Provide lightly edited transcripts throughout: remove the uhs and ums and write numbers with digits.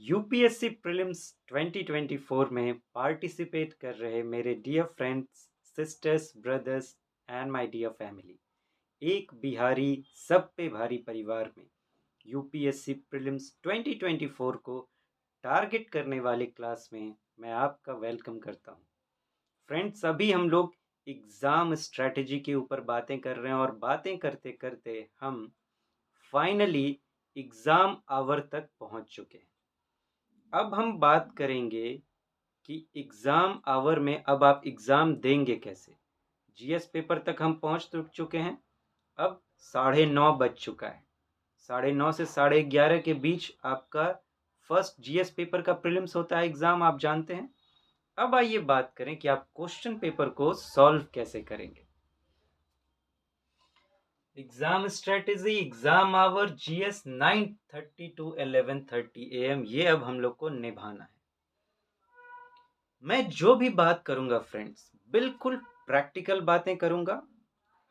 UPSC prelims 2024 में participate कर रहे मेरे dear friends, sisters, brothers and my dear family, एक बिहारी सब पे भारी परिवार में यूपीएससी प्रीलिम्स 2024 को टारगेट करने वाले क्लास में मैं आपका वेलकम करता हूं। फ्रेंड्स, अभी हम लोग एग्ज़ाम स्ट्रेटजी के ऊपर बातें कर रहे हैं और बातें करते करते हम फाइनली एग्ज़ाम आवर तक पहुंच चुके हैं। अब हम बात करेंगे कि एग्ज़ाम आवर में अब आप एग्ज़ाम देंगे कैसे। जीएस पेपर तक हम पहुंच चुके हैं। अब 9:30 बज चुका है। 9:30 से 11:30 के बीच आपका फर्स्ट जीएस पेपर का प्रीलिम्स होता है एग्ज़ाम, आप जानते हैं। अब आइए बात करें कि आप क्वेश्चन पेपर को सॉल्व कैसे करेंगे। Exam strategy, exam hour, GS 9:30 to 11:30 AM, ये अब हम लोग को निभाना है। मैं जो भी बात करूंगा फ्रेंड्स, बिल्कुल प्रैक्टिकल बातें करूंगा।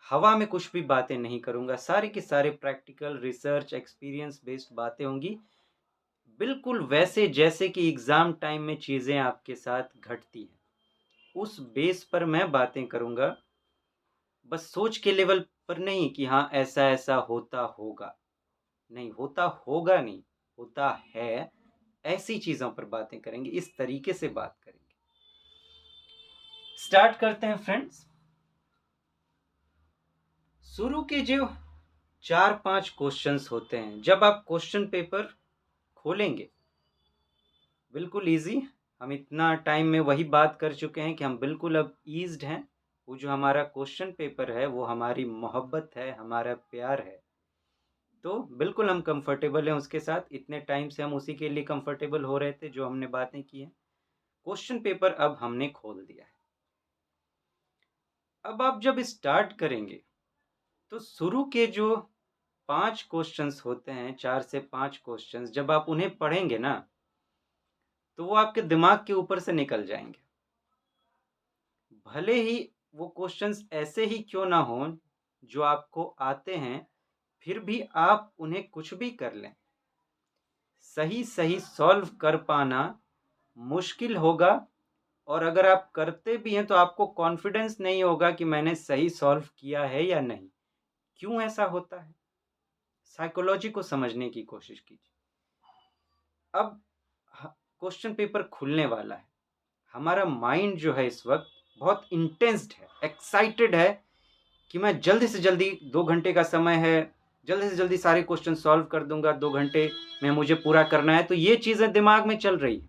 हवा में कुछ भी बातें नहीं करूंगा। सारे के सारे प्रैक्टिकल, रिसर्च, एक्सपीरियंस बेस्ड बातें होंगी, बिल्कुल वैसे जैसे कि एग्ज़ाम टाइम में चीज़ें आपके साथ घटती हैं। उस बेस पर मैं बातें करूंगा, बस सोच के लेवल पर नहीं कि हाँ ऐसा ऐसा होता होगा। नहीं, होता होगा नहीं, होता है। ऐसी चीज़ों पर बातें करेंगे, इस तरीके से बात करेंगे। स्टार्ट करते हैं फ्रेंड्स। शुरू के जो 4-5 क्वेश्चंस होते हैं, जब आप क्वेश्चन पेपर खोलेंगे, बिल्कुल इजी। हम इतना टाइम में वही बात कर चुके हैं कि हम बिल्कुल अब ईज्ड हैं। वो जो हमारा क्वेश्चन पेपर है वो हमारी मोहब्बत है, हमारा प्यार है। तो बिल्कुल हम कंफर्टेबल हैं उसके साथ। इतने टाइम से हम उसी के लिए कंफर्टेबल हो रहे थे जो हमने बातें की हैं। क्वेश्चन पेपर अब हमने खोल दिया है। अब आप जब स्टार्ट करेंगे तो शुरू के जो 5 क्वेश्चंस होते हैं, 4 से 5 क्वेश्चंस, जब आप उन्हें पढ़ेंगे ना, तो वो आपके दिमाग के ऊपर से निकल जाएंगे। भले ही वो क्वेश्चंस ऐसे ही क्यों ना हों जो आपको आते हैं, फिर भी आप उन्हें कुछ भी कर लें, सही सही सॉल्व कर पाना मुश्किल होगा। और अगर आप करते भी हैं तो आपको कॉन्फिडेंस नहीं होगा कि मैंने सही सॉल्व किया है या नहीं। क्यों ऐसा होता है, साइकोलॉजी को समझने की कोशिश कीजिए। अब क्वेश्चन पेपर खुलने वाला है। हमारा माइंड जो है इस वक्त बहुत इंटेंस्ड है, एक्साइटेड है कि मैं जल्दी से जल्दी, 2 घंटे का समय है, जल्दी से जल्दी सारे क्वेश्चन सॉल्व कर दूंगा, 2 घंटे में मुझे पूरा करना है। तो ये चीज़ें दिमाग में चल रही है।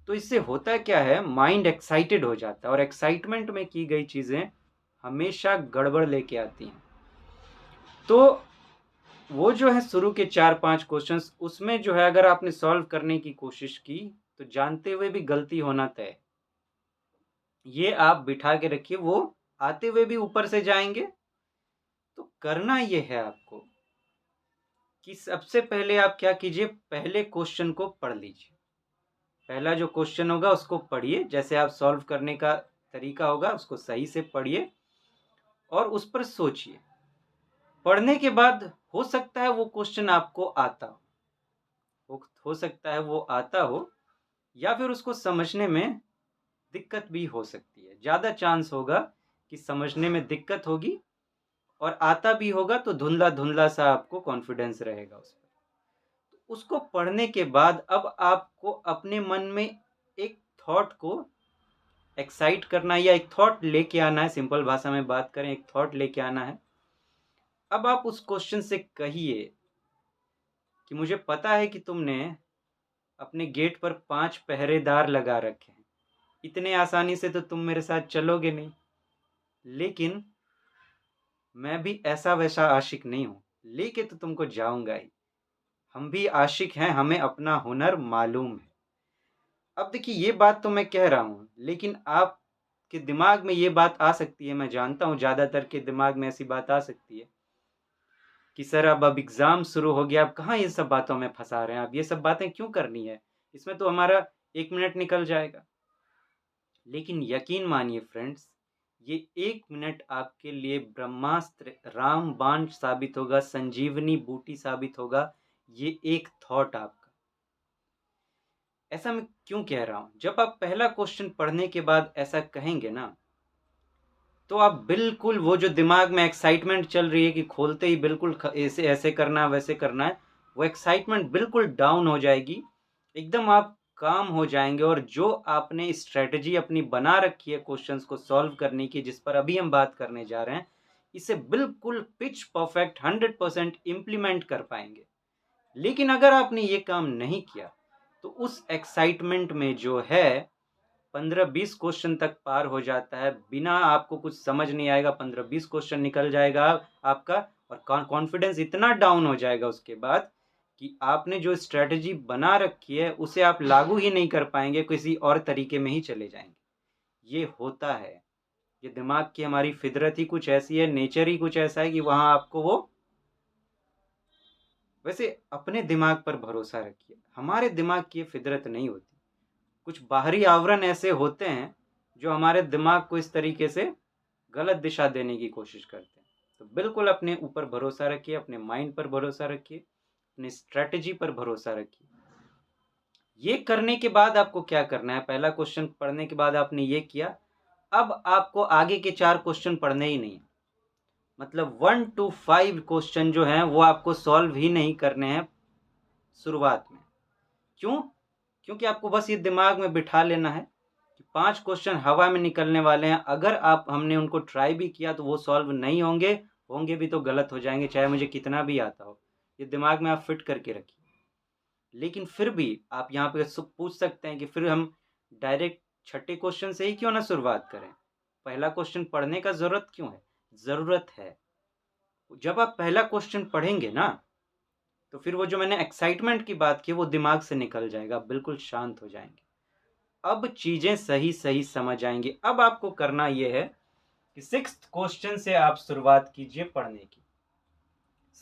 तो इससे होता क्या है, माइंड एक्साइटेड हो जाता है और एक्साइटमेंट में की गई चीज़ें हमेशा गड़बड़ लेके आती हैं। तो वो जो है शुरू के 4-5 क्वेश्चंस, उसमें जो है अगर आपने सॉल्व करने की कोशिश की तो जानते हुए भी गलती होना तय। ये आप बिठा के रखिए, वो आते हुए भी ऊपर से जाएंगे। तो करना ये है आपको कि सबसे पहले आप क्या कीजिए, पहले क्वेश्चन को पढ़ लीजिए। पहला जो क्वेश्चन होगा उसको पढ़िए, जैसे आप सॉल्व करने का तरीका होगा उसको सही से पढ़िए और उस पर सोचिए। पढ़ने के बाद हो सकता है वो क्वेश्चन आपको आता हो सकता है वो आता हो, या फिर उसको समझने में दिक्कत भी हो सकती है। ज़्यादा चांस होगा कि समझने में दिक्कत होगी, और आता भी होगा तो धुंधला धुंधला सा आपको कॉन्फिडेंस रहेगा उस पर। तो उसको पढ़ने के बाद अब आपको अपने मन में एक थॉट को एक्साइट करना है, या एक थॉट लेके आना है। सिंपल भाषा में बात करें, एक थॉट लेके आना है। अब आप उस क्वेश्चन से कहिए कि मुझे पता है कि तुमने अपने गेट पर 5 पहरेदार लगा रखे हैं, इतने आसानी से तो तुम मेरे साथ चलोगे नहीं, लेकिन मैं भी ऐसा वैसा आशिक नहीं हूँ, लेके तो तुमको जाऊंगा ही। हम भी आशिक हैं, हमें अपना हुनर मालूम है। अब देखिए, ये बात तो मैं कह रहा हूँ, लेकिन आपके दिमाग में ये बात आ सकती है, मैं जानता हूँ ज़्यादातर के दिमाग में ऐसी बात आ सकती है कि सर अब एग्ज़ाम शुरू हो गया, अब कहाँ ये सब बातों में फंसा रहे हैं, अब ये सब बातें क्यों करनी है, इसमें तो हमारा 1 मिनट निकल जाएगा। लेकिन यकीन मानिए फ्रेंड्स, ये 1 मिनट आपके लिए ब्रह्मास्त्र, रामबाण साबित होगा, संजीवनी बूटी साबित होगा। ये एक थॉट आपका, ऐसा मैं क्यों कह रहा हूँ? जब आप पहला क्वेश्चन पढ़ने के बाद ऐसा कहेंगे ना, तो आप बिल्कुल वो जो दिमाग में एक्साइटमेंट चल रही है कि खोलते ही बिल्कुल ऐसे ऐसे करना है, वैसे करना है, वो एक्साइटमेंट बिल्कुल डाउन हो जाएगी। एकदम आप काम हो जाएंगे, और जो आपने स्ट्रेटजी अपनी बना रखी है क्वेश्चंस को सॉल्व करने की, जिस पर अभी हम बात करने जा रहे हैं, इसे बिल्कुल पिच परफेक्ट 100% इम्प्लीमेंट कर पाएंगे। लेकिन अगर आपने ये काम नहीं किया, तो उस एक्साइटमेंट में जो है 15-20 क्वेश्चन तक पार हो जाता है, बिना आपको कुछ समझ नहीं आएगा, 15-20 क्वेश्चन निकल जाएगा आपका, और कॉन्फिडेंस इतना डाउन हो जाएगा उसके बाद कि आपने जो स्ट्रेटजी बना रखी है उसे आप लागू ही नहीं कर पाएंगे, किसी और तरीके में ही चले जाएंगे। ये होता है, ये दिमाग की हमारी फितरत ही कुछ ऐसी है, नेचर ही कुछ ऐसा है कि वहां आपको वो। वैसे अपने दिमाग पर भरोसा रखिए, हमारे दिमाग की ये फितरत नहीं होती। कुछ बाहरी आवरण ऐसे होते हैं जो हमारे दिमाग को इस तरीके से गलत दिशा देने की कोशिश करते हैं। तो बिल्कुल अपने ऊपर भरोसा रखिए, अपने माइंड पर भरोसा रखिए, अपनी स्ट्रेटजी पर भरोसा रखिए। ये करने के बाद आपको क्या करना है? पहला क्वेश्चन पढ़ने के बाद आपने ये किया, अब आपको आगे के 4 क्वेश्चन पढ़ने ही नहीं है। मतलब 1 to 5 क्वेश्चन जो हैं वो आपको सॉल्व ही नहीं करने हैं शुरुआत में। क्यों? क्योंकि आपको बस ये दिमाग में बिठा लेना है कि 5 क्वेश्चन हवा में निकलने वाले हैं, अगर आप हमने उनको ट्राई भी किया तो वो सॉल्व नहीं होंगे, होंगे भी तो गलत हो जाएंगे, चाहे मुझे कितना भी आता हो। ये दिमाग में आप फिट करके रखिए। लेकिन फिर भी आप यहाँ पे पूछ सकते हैं कि फिर हम डायरेक्ट छठे क्वेश्चन से ही क्यों ना शुरुआत करें? पहला क्वेश्चन पढ़ने का ज़रूरत क्यों है? ज़रूरत है। जब आप पहला क्वेश्चन पढ़ेंगे ना, तो फिर वो जो मैंने एक्साइटमेंट की बात की वो दिमाग से निकल जाएगा, बिल्कुल शांत हो जाएंगे। अब चीजें सही सही समझ आएंगी। अब आपको करना यह है कि 6th क्वेश्चन से आप शुरुआत कीजिए पढ़ने की।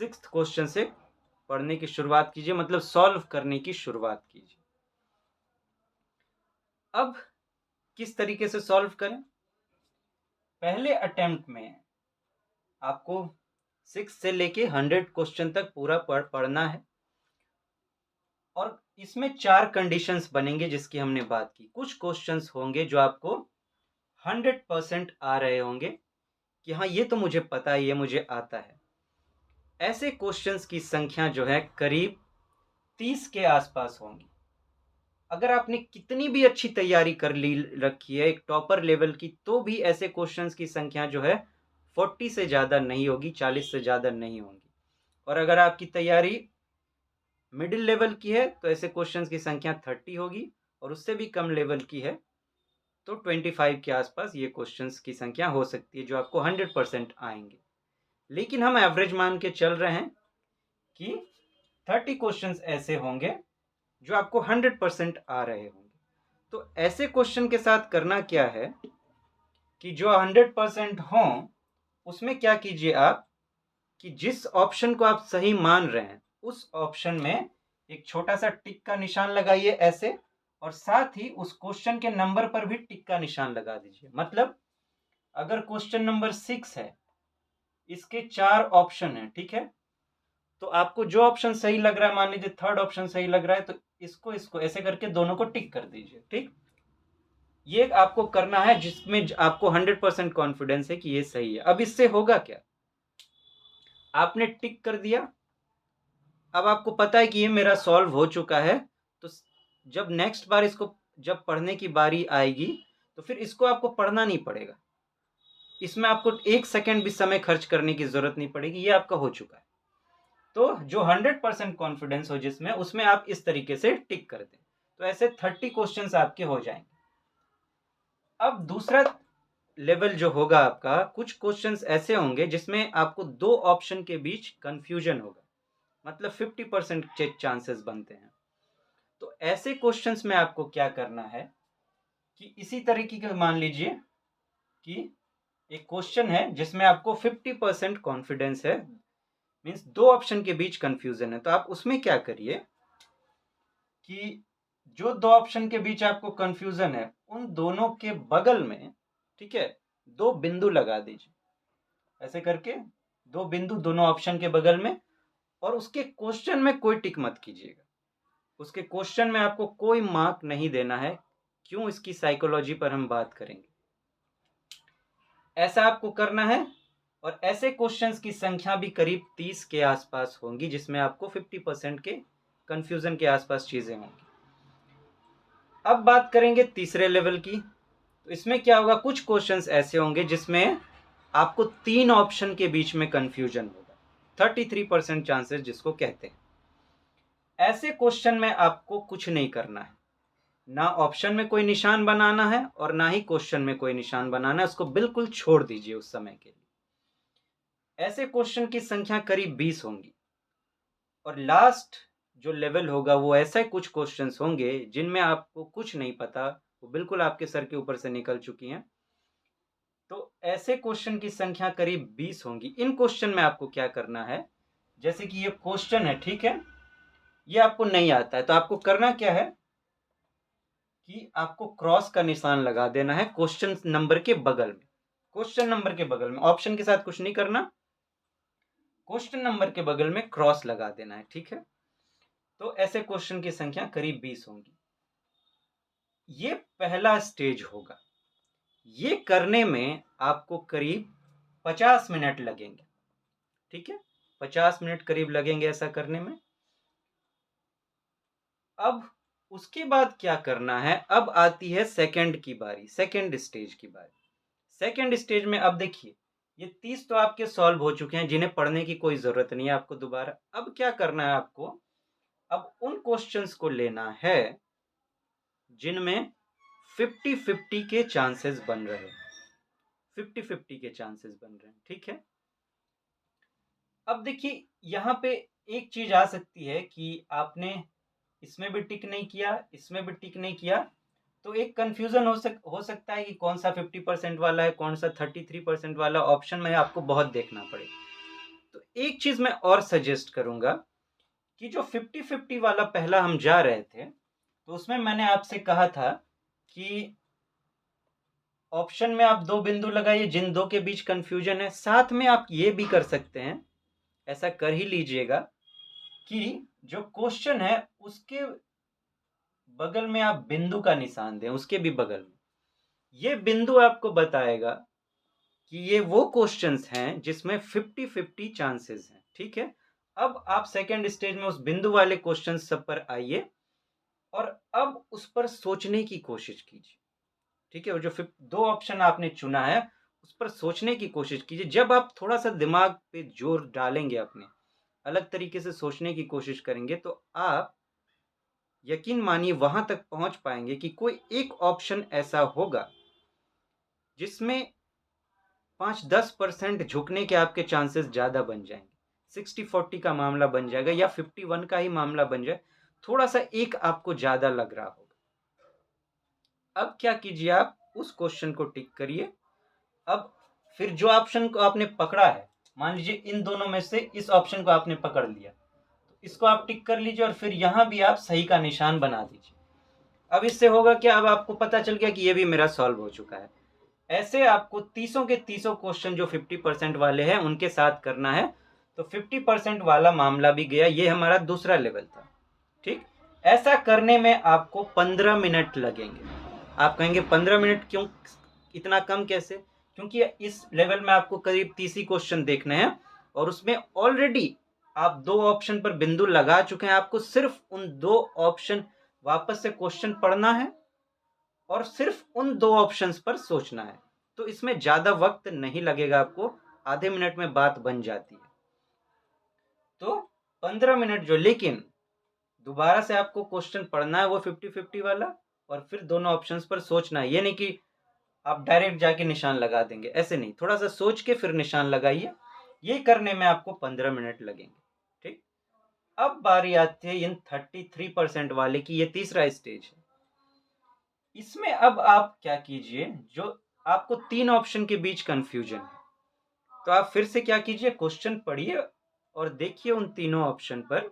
6th क्वेश्चन से पढ़ने की शुरुआत कीजिए, मतलब सॉल्व करने की शुरुआत कीजिए। अब किस तरीके से सॉल्व करें? पहले अटेम्प्ट में आपको 6 से लेके 100 क्वेश्चन तक पूरा पढ़ना है, और इसमें 4 कंडीशंस बनेंगे जिसकी हमने बात की। कुछ क्वेश्चंस होंगे जो आपको 100% आ रहे होंगे कि हाँ ये तो मुझे पता है, ये मुझे आता है। ऐसे क्वेश्चंस की संख्या जो है करीब 30 के आसपास होंगी। अगर आपने कितनी भी अच्छी तैयारी कर ली रखी है एक टॉपर लेवल की, तो भी ऐसे क्वेश्चंस की संख्या जो है 40 से ज़्यादा नहीं होगी, 40 से ज़्यादा नहीं होंगी। और अगर आपकी तैयारी मिडिल लेवल की है तो ऐसे क्वेश्चंस की संख्या 30 होगी, और उससे भी कम लेवल की है तो 25 के आसपास ये क्वेश्चंस की संख्या हो सकती है जो आपको 100% आएंगे। लेकिन हम एवरेज मान के चल रहे हैं कि 30 क्वेश्चंस ऐसे होंगे जो आपको 100% आ रहे होंगे। तो ऐसे क्वेश्चन के साथ करना क्या है कि जो 100% हों उसमें क्या कीजिए आप कि जिस ऑप्शन को आप सही मान रहे हैं उस ऑप्शन में एक छोटा सा टिक का निशान लगाइए ऐसे, और साथ ही उस क्वेश्चन के नंबर पर भी टिक का निशान लगा दीजिए। मतलब अगर क्वेश्चन नंबर 6 है, इसके 4 ऑप्शन है, ठीक है, तो आपको जो ऑप्शन सही लग रहा है, मान लीजिए थर्ड ऑप्शन सही लग रहा है, तो इसको इसको ऐसे करके दोनों को टिक कर दीजिए। ठीक, ये आपको करना है जिसमें आपको 100% कॉन्फिडेंस है कि ये सही है। अब इससे होगा क्या? आपने टिक कर दिया, अब आपको पता है कि ये मेरा सॉल्व हो चुका है, तो जब नेक्स्ट बार इसको जब पढ़ने की बारी आएगी तो फिर इसको आपको पढ़ना नहीं पड़ेगा, इसमें आपको 1 सेकंड भी समय खर्च करने की जरूरत नहीं पड़ेगी, ये आपका हो चुका है। तो जो 100% कॉन्फिडेंस हो जिसमें, उसमें आप इस तरीके से टिक कर दें, तो ऐसे 30 क्वेश्चंस आपके हो जाएंगे। अब दूसरा लेवल जो होगा आपका, कुछ क्वेश्चंस ऐसे होंगे जिसमें आपको दो ऑप्शन के बीच कंफ्यूजन होगा, मतलब 50% चांसेस बनते हैं। तो ऐसे क्वेश्चंस में आपको क्या करना है कि इसी तरीके के, मान लीजिए कि एक क्वेश्चन है जिसमें आपको 50% कॉन्फिडेंस है, मीन्स दो ऑप्शन के बीच कंफ्यूजन है, तो आप उसमें क्या करिए कि जो दो ऑप्शन के बीच आपको कंफ्यूजन है उन दोनों के बगल में, ठीक है, दो बिंदु लगा दीजिए ऐसे करके, दो बिंदु दोनों ऑप्शन के बगल में, और उसके क्वेश्चन में कोई टिक मत कीजिएगा। उसके क्वेश्चन में आपको कोई मार्क नहीं देना है। क्यों, इसकी साइकोलॉजी पर हम बात करेंगे। ऐसा आपको करना है और ऐसे क्वेश्चंस की संख्या भी करीब 30 के आसपास होंगी, जिसमें आपको 50% के कंफ्यूजन के आसपास चीजें होंगी। अब बात करेंगे तीसरे लेवल की। तो इसमें क्या होगा, कुछ क्वेश्चंस ऐसे होंगे जिसमें आपको 3 ऑप्शन के बीच में कंफ्यूजन होगा, 33% चांसेस जिसको कहते हैं। ऐसे क्वेश्चन में आपको कुछ नहीं करना है, ना ऑप्शन में कोई निशान बनाना है और ना ही क्वेश्चन में कोई निशान बनाना है, उसको बिल्कुल छोड़ दीजिए उस समय के लिए। ऐसे क्वेश्चन की संख्या करीब 20 होंगी और लास्ट जो लेवल होगा वो ऐसे कुछ क्वेश्चंस होंगे जिनमें आपको कुछ नहीं पता, वो बिल्कुल आपके सर के ऊपर से निकल चुकी हैं। तो ऐसे क्वेश्चन की संख्या करीब 20 होंगी। इन क्वेश्चन में आपको क्या करना है, जैसे कि ये क्वेश्चन है, ठीक है, ये आपको नहीं आता है तो आपको करना क्या है कि आपको क्रॉस का निशान लगा देना है क्वेश्चन नंबर के बगल में। क्वेश्चन नंबर के बगल में, ऑप्शन के साथ कुछ नहीं करना, क्वेश्चन नंबर के बगल में क्रॉस लगा देना है, ठीक है। तो ऐसे क्वेश्चन की संख्या करीब 20 होंगी। ये पहला स्टेज होगा। ये करने में आपको करीब 50 मिनट लगेंगे, ठीक है, 50 मिनट करीब लगेंगे ऐसा करने में। अब उसके बाद क्या करना है, अब आती है सेकंड की बारी, सेकंड स्टेज की बारी। सेकंड स्टेज में अब देखिए, ये 30 तो आपके सॉल्व हो चुके हैं जिन्हें पढ़ने की कोई जरूरत नहीं है आपको दोबारा। अब क्या करना है आपको, अब उन क्वेश्चंस को लेना है जिनमें 50-50 के चांसेस बन रहे हैं, 50-50 के चांसेस बन रहे हैं, ठीक है। अब देखिए यहाँ पे एक चीज आ सकती है कि आपने इसमें भी टिक नहीं किया, इसमें भी टिक नहीं किया, तो एक कंफ्यूजन हो सकता है कि कौन सा 50% वाला है, कौन सा 33% वाला। ऑप्शन में आपको बहुत देखना पड़े। तो एक चीज मैं और सजेस्ट करूंगा कि जो 50-50 वाला पहला हम जा रहे थे, तो उसमें मैंने आपसे कहा था कि ऑप्शन में आप 2 बिंदु लगाइए जिन दो के बीच कंफ्यूजन है। साथ में आप ये भी कर सकते हैं, ऐसा कर ही लीजिएगा कि जो क्वेश्चन है उसके बगल में आप बिंदु का निशान दें, उसके भी बगल में। ये बिंदु आपको बताएगा कि ये वो क्वेश्चंस हैं जिसमें 50-50 चांसेस हैं, ठीक है। अब आप सेकंड स्टेज में उस बिंदु वाले क्वेश्चन सब पर आइए और अब उस पर सोचने की कोशिश कीजिए, ठीक है। और जो 2 ऑप्शन आपने चुना है उस पर सोचने की कोशिश कीजिए। जब आप थोड़ा सा दिमाग पे जोर डालेंगे, अपने अलग तरीके से सोचने की कोशिश करेंगे, तो आप यकीन मानिए वहां तक पहुंच पाएंगे कि कोई एक ऑप्शन ऐसा होगा जिसमें 5-10% झुकने के आपके चांसेस ज़्यादा बन जाएंगे, 60-40 का मामला बन जाएगा या 51 का ही मामला बन जाए, थोड़ा सा एक आपको ज़्यादा लग रहा होगा। अब क्या कीजिए, आप उस क्वेश्चन को टिक करिए। अब फिर जो ऑप्शन को आपने पकड़ा है, मान लीजिए इन दोनों में से इस ऑप्शन को आपने पकड़ लिया, तो इसको आप टिक कर लीजिए और फिर यहां भी आप सही का निशान बना दीजिए। अब इससे होगा क्या, अब आपको पता चल गया कि ये भी मेरा सॉल्व हो चुका है। ऐसे आपको 30 के 30 क्वेश्चन जो 50% वाले हैं उनके साथ करना है। तो 50% वाला मामला भी गया, ये हमारा दूसरा लेवल था, ठीक। ऐसा करने में आपको 15 मिनट लगेंगे। आप कहेंगे 15 मिनट क्यों, इतना कम कैसे? क्योंकि इस लेवल में आपको करीब 30 ही क्वेश्चन देखने हैं और उसमें ऑलरेडी आप 2 ऑप्शन पर बिंदु लगा चुके हैं। आपको सिर्फ उन 2 ऑप्शन वापस से क्वेश्चन पढ़ना है और सिर्फ उन 2 ऑप्शंस पर सोचना है। तो इसमें ज्यादा वक्त नहीं लगेगा आपको, आधे मिनट में बात बन जाती है। तो 15 मिनट जो, लेकिन दोबारा से आपको क्वेश्चन पढ़ना है वो 50-50 वाला और फिर दोनों ऑप्शंस पर सोचना है। ये नहीं कि आप डायरेक्ट जाके निशान लगा देंगे, ऐसे नहीं, थोड़ा सा सोच के फिर निशान लगाइए। ये करने में आपको 15 मिनट लगेंगे, ठीक। अब बारी आती है इन 33% वाले की, ये तीसरा स्टेज है। इसमें अब आप क्या कीजिए, जो आपको 3 ऑप्शन के बीच कंफ्यूजन है, तो आप फिर से क्या कीजिए, क्वेश्चन पढ़िए और देखिए उन तीनों ऑप्शन पर।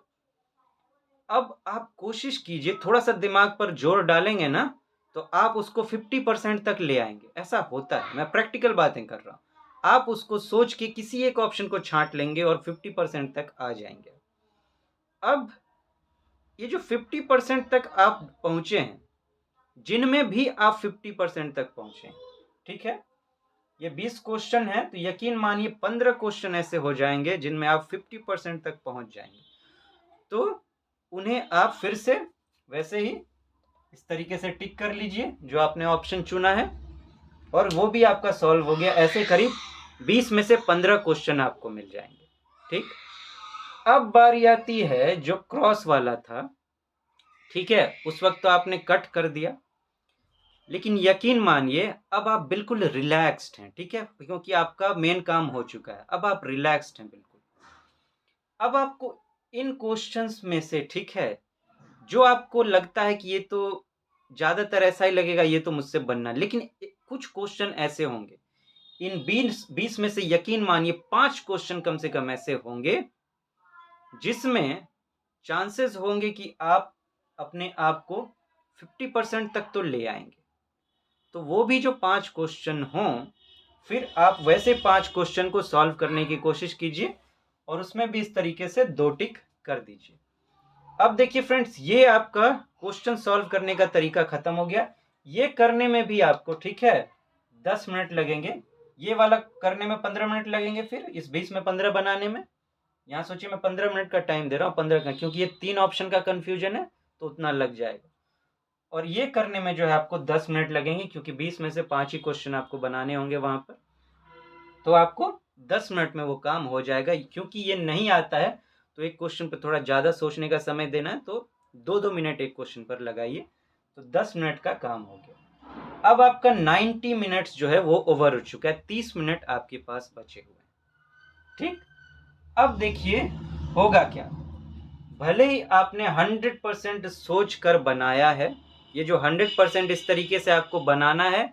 अब आप कोशिश कीजिए, थोड़ा सा दिमाग पर जोर डालेंगे ना तो आप उसको 50% तक ले आएंगे। ऐसा होता है, मैं प्रैक्टिकल बातें कर रहा हूँ। आप उसको सोच के किसी एक ऑप्शन को छांट लेंगे और 50% तक आ जाएंगे। अब ये जो 50% तक आप पहुंचे हैं, जिनमें भी आप 50% तक पहुंचे, ठीक है, ये 20 क्वेश्चन है, तो यकीन मानिए 15 क्वेश्चन ऐसे हो जाएंगे जिनमें आप 50% तक पहुंच जाएंगे। तो उन्हें आप फिर से वैसे ही इस तरीके से टिक कर लीजिए जो आपने ऑप्शन चुना है, और वो भी आपका सॉल्व हो गया। ऐसे करीब 20 में से 15 क्वेश्चन आपको मिल जाएंगे। ठीक, अब बारी आती है जो क्रॉस वाला था, ठीक है, उस वक्त तो आपने कट कर दिया, लेकिन यकीन मानिए अब आप बिल्कुल रिलैक्स्ड हैं, ठीक है, क्योंकि आपका मेन काम हो चुका है, अब आप रिलैक्स्ड हैं बिल्कुल। अब आपको इन क्वेश्चंस में से, ठीक है, जो आपको लगता है कि ये तो ज्यादातर ऐसा ही लगेगा ये तो मुझसे बनना, लेकिन कुछ क्वेश्चन ऐसे होंगे, इन 20 में से यकीन मानिए 5 क्वेश्चन कम से कम ऐसे होंगे जिसमें चांसेस होंगे कि आप अपने आप को 50% तक तो ले आएंगे। तो वो भी जो 5 क्वेश्चन हों, फिर आप वैसे 5 क्वेश्चन को सॉल्व करने की कोशिश कीजिए और उसमें भी इस तरीके से 2 टिक कर दीजिए। अब देखिए फ्रेंड्स, ये आपका क्वेश्चन सॉल्व करने का तरीका खत्म हो गया। ये करने में भी आपको, ठीक है, 10 मिनट लगेंगे, ये वाला करने में 15 मिनट लगेंगे, फिर इस 20 में 15 बनाने में, यहाँ सोचिए मैं 15 मिनट का टाइम दे रहा हूँ, 15 का, क्योंकि ये 3 ऑप्शन का कंफ्यूजन है तो उतना लग जाएगा। और ये करने में जो है आपको 10 मिनट लगेंगे, क्योंकि 20 में से 5 ही क्वेश्चन आपको बनाने होंगे वहां पर, तो आपको 10 मिनट में वो काम हो जाएगा। क्योंकि ये नहीं आता है तो एक क्वेश्चन पर थोड़ा ज़्यादा सोचने का समय देना है, तो 2-2 मिनट एक क्वेश्चन पर लगाइए, तो 10 मिनट का काम हो गया। अब आपका 90 मिनट्स जो है वो ओवर हो चुका है, 30 मिनट आपके पास बचे हुए हैं। ठीक, अब देखिए होगा क्या। भले ही आपने 100% सोच कर बनाया है, ये जो 100% इस तरीके से आपको बनाना है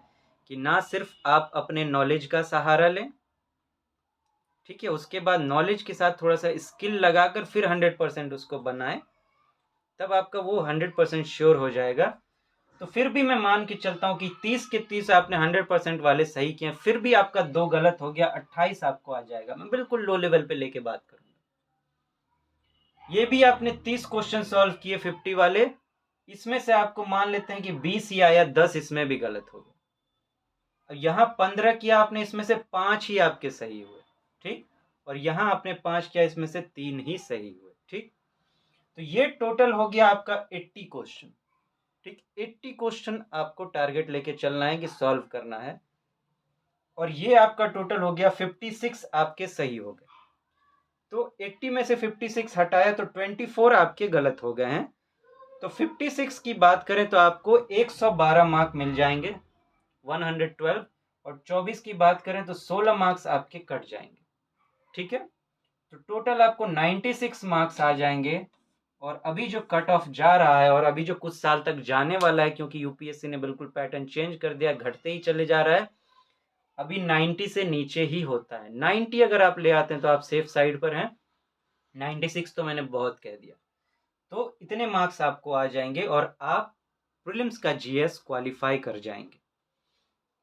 कि ना सिर्फ आप अपने नॉलेज का सहारा लें, ठीक है, उसके बाद नॉलेज के साथ थोड़ा सा स्किल लगाकर फिर 100% उसको बनाएं, तब आपका वो 100% श्योर हो जाएगा। तो फिर भी मैं मान के चलता हूँ कि 30 के 30 आपने 100% वाले सही किए, फिर भी आपका 2 गलत हो गया, 28 आपको आ जाएगा। मैं बिल्कुल लो लेवल पे लेके बात करूंगा। ये भी आपने 30 क्वेश्चन सॉल्व किए 50 वाले, इसमें से आपको मान लेते हैं कि 20 ही आया, 10 इसमें भी गलत हो गया। यहाँ 15 किया आपने, इसमें से 5 ही आपके सही हुए, ठीक, और यहाँ आपने 5 किया, इसमें से 3 ही सही हुए। ठीक, तो ये टोटल हो गया आपका 80 क्वेश्चन। ठीक, 80 क्वेश्चन आपको टारगेट लेके चलना है कि सॉल्व करना है, और ये आपका टोटल हो गया 56 आपके सही हो गए। तो 80 में से 56 हटाया तो 24 आपके गलत हो गए हैं। तो 56 की बात करें तो आपको 112 मार्क मिल जाएंगे, 112, और 24 की बात करें तो 16 मार्क्स आपके कट जाएंगे। ठीक है, तो टोटल आपको 96 मार्क्स आ जाएंगे। और अभी जो कट ऑफ जा रहा है, और अभी जो कुछ साल तक जाने वाला है, क्योंकि यूपीएससी ने बिल्कुल पैटर्न चेंज कर दिया, घटते ही चले जा रहा है, अभी 90 से नीचे ही होता है। 90 अगर आप ले आते हैं तो आप सेफ साइड पर हैं, 96 तो मैंने बहुत कह दिया। तो इतने मार्क्स आपको आ जाएंगे और आप प्रीलिम्स का जीएस क्वालिफाई कर जाएंगे।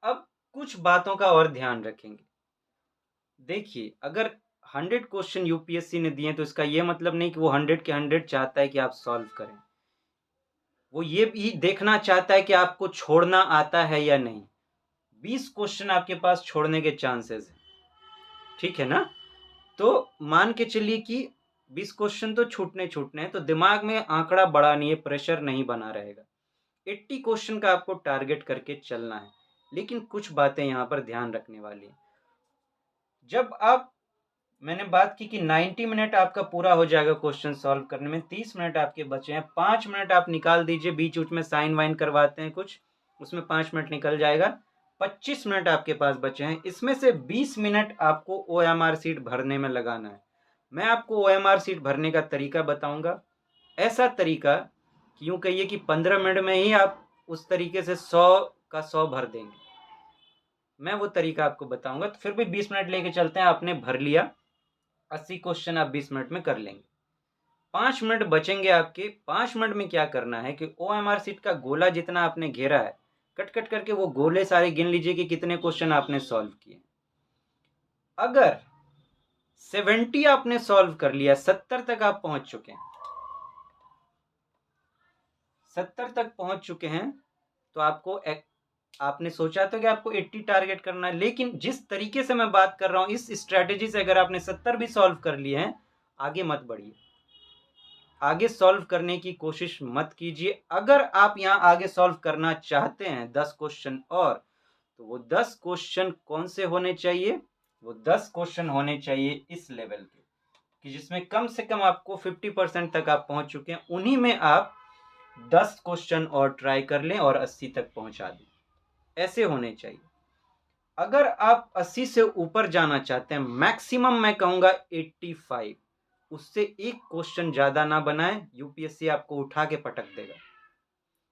अब कुछ बातों का और ध्यान रखेंगे। देखिए, अगर 100 क्वेश्चन यूपीएससी ने दिए तो इसका ये मतलब नहीं कि वो 100 के 100 चाहता है कि आप सॉल्व करें। वो ये भी देखना चाहता है कि आपको छोड़ना आता है या नहीं। 20 क्वेश्चन आपके पास छोड़ने के चांसेस हैं, ठीक है ना। तो मान के चलिए कि 20 क्वेश्चन तो छूटने हैं, तो दिमाग में आंकड़ा बड़ा नहीं है, प्रेशर नहीं बना रहेगा। 80 क्वेश्चन का आपको टारगेट करके चलना है, लेकिन कुछ बातें यहाँ पर ध्यान रखने वाली हैं। जब आप, मैंने बात की कि 90 मिनट आपका पूरा हो जाएगा क्वेश्चन सॉल्व करने में, 30 मिनट आपके बचे हैं, 5 मिनट आप निकाल दीजिए, बीच बीच में साइन वाइन करवाते हैं कुछ, उसमें 5 मिनट निकल जाएगा, 25 मिनट आपके पास बचे हैं। इसमें से 20 मिनट आपको ओएमआर सीट भरने में लगाना है। मैं आपको ओएमआर सीट भरने का तरीका बताऊंगा, ऐसा तरीका कि यूं कहिए कि 15 मिनट में ही आप उस तरीके से 100 का 100 भर देंगे। मैं वो तरीका आपको बताऊंगा। तो फिर भी 20 मिनट लेके चलते हैं, आपने भर लिया, 80 क्वेश्चन आप 20 मिनट में कर लेंगे। 5 मिनट बचेंगे आपके। 5 मिनट में क्या करना है कि ओएमआर सीट का गोला जितना आपने घेरा है, कट कट करके वो गोले सारे गिन लीजिए कि कितने क्वेश्चन आपने सॉल्व किए। अगर 70 आपने सॉल्व कर लिया, 70 तक आप पहुंच चुके हैं, 70 तक पहुंच चुके हैं तो आपने सोचा था कि आपको 80 टारगेट करना है, लेकिन जिस तरीके से मैं बात कर रहा हूं, इस स्ट्रेटेजी से अगर आपने 70 भी सॉल्व कर लिए हैं, आगे मत बढ़िए, आगे सॉल्व करने की कोशिश मत कीजिए। अगर आप यहां आगे सॉल्व करना चाहते हैं 10 क्वेश्चन और, तो वो 10 क्वेश्चन कौन से होने चाहिए? वो 10 क्वेश्चन होने चाहिए इस लेवल के, कि जिसमें कम से कम आपको 50% तक आप पहुंच चुके हैं, उन्हीं में आप 10 क्वेश्चन और ट्राई कर लें और 80 तक पहुंचा दें। ऐसे होने चाहिए। अगर आप 80 से ऊपर जाना चाहते हैं, मैक्सिमम मैं कहूंगा 85, उससे एक क्वेश्चन ज्यादा ना बनाएं, यूपीएससी आपको उठा के पटक देगा।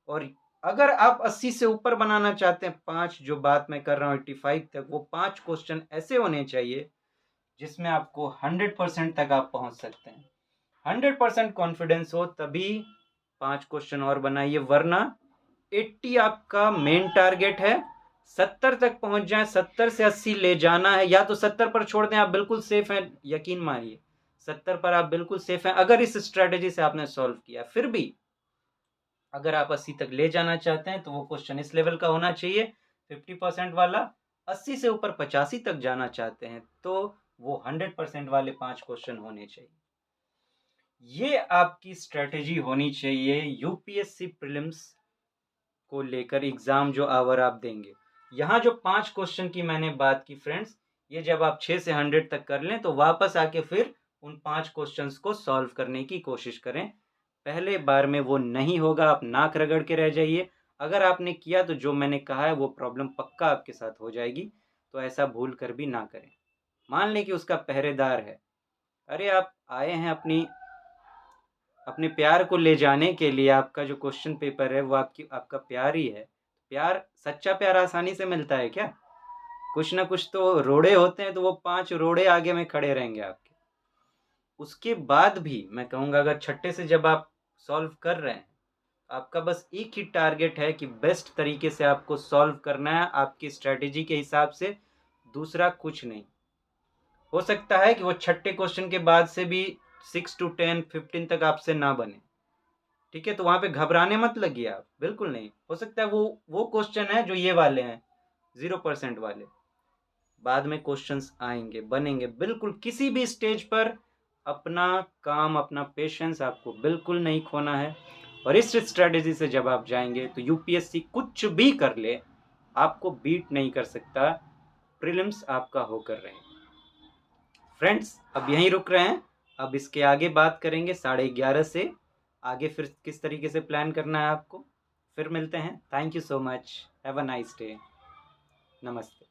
और अगर आप 80 से ऊपर बनाना चाहते हैं, 5 जो बात मैं कर रहा हूं 85 तक, वो 5 क्वेश्चन ऐसे होने चाहिए जिसमें आपको 100% तक आप पहुंच सकते हैं। 100% कॉन्फिडेंस हो तभी 5 क्वेश्चन और बनाइए, वरना 80 आपका मेन टारगेट है, 70 तक पहुंच जाए, 70 से 80 ले जाना है, या तो 70 पर छोड़ दें, आप बिल्कुल सेफ हैं, यकीन मानिए 70 पर आप बिल्कुल सेफ हैं अगर इस स्ट्रेटेजी से आपने सॉल्व किया। फिर भी अगर आप 80 तक ले जाना चाहते हैं तो वो क्वेश्चन इस लेवल का होना चाहिए, 50% वाला। 80 से ऊपर 85 तक जाना चाहते हैं तो वो 100% वाले 5 क्वेश्चन होने चाहिए। ये आपकी स्ट्रेटेजी होनी चाहिए यूपीएससी प्रीलिम्स को लेकर, एग्जाम जो आवर आप देंगे। यहाँ जो 5 क्वेश्चन की मैंने बात की फ्रेंड्स, ये जब आप 6 से 100 तक कर लें तो वापस आके फिर उन 5 क्वेश्चंस को सॉल्व करने की कोशिश करें। पहले बार में वो नहीं होगा, आप नाक रगड़ के रह जाइए। अगर आपने किया तो जो मैंने कहा है वो प्रॉब्लम पक्का आपके साथ हो जाएगी, तो ऐसा भूल कर भी ना करें। मान लें कि उसका पहरेदार है, अरे आप आए हैं अपने प्यार को ले जाने के लिए, आपका जो क्वेश्चन पेपर है वो आपका प्यार ही है। प्यार, सच्चा प्यार आसानी से मिलता है क्या? कुछ ना कुछ तो रोड़े होते हैं, तो वो 5 रोड़े आगे में खड़े रहेंगे आपके। उसके बाद भी मैं कहूँगा, अगर छठे से जब आप सॉल्व कर रहे हैं, आपका बस एक ही टारगेट है कि बेस्ट तरीके से आपको सॉल्व करना है आपकी स्ट्रेटेजी के हिसाब से, दूसरा कुछ नहीं। हो सकता है कि वो छठे क्वेश्चन के बाद से भी 6 to 10 15 तक आपसे ना बने, ठीक है? तो वहां पे घबराने मत लगिए आप, बिल्कुल नहीं। हो सकता है वो क्वेश्चन है जो ये वाले हैं 0% वाले, बाद में क्वेश्चंस आएंगे, बनेंगे। बिल्कुल किसी भी स्टेज पर अपना काम, अपना पेशेंस आपको बिल्कुल नहीं खोना है। और इस स्ट्रेटेजी से जब आप जाएंगे तो यूपीएससी कुछ भी कर ले, आपको बीट नहीं कर सकता, प्रीलिम्स आपका होकर रहेगा। फ्रेंड्स, अब यहीं रुक रहे हैं, अब इसके आगे बात करेंगे 11:30 से आगे, फिर किस तरीके से प्लान करना है आपको। फिर मिलते हैं। Thank you so much, have a nice day, नमस्ते।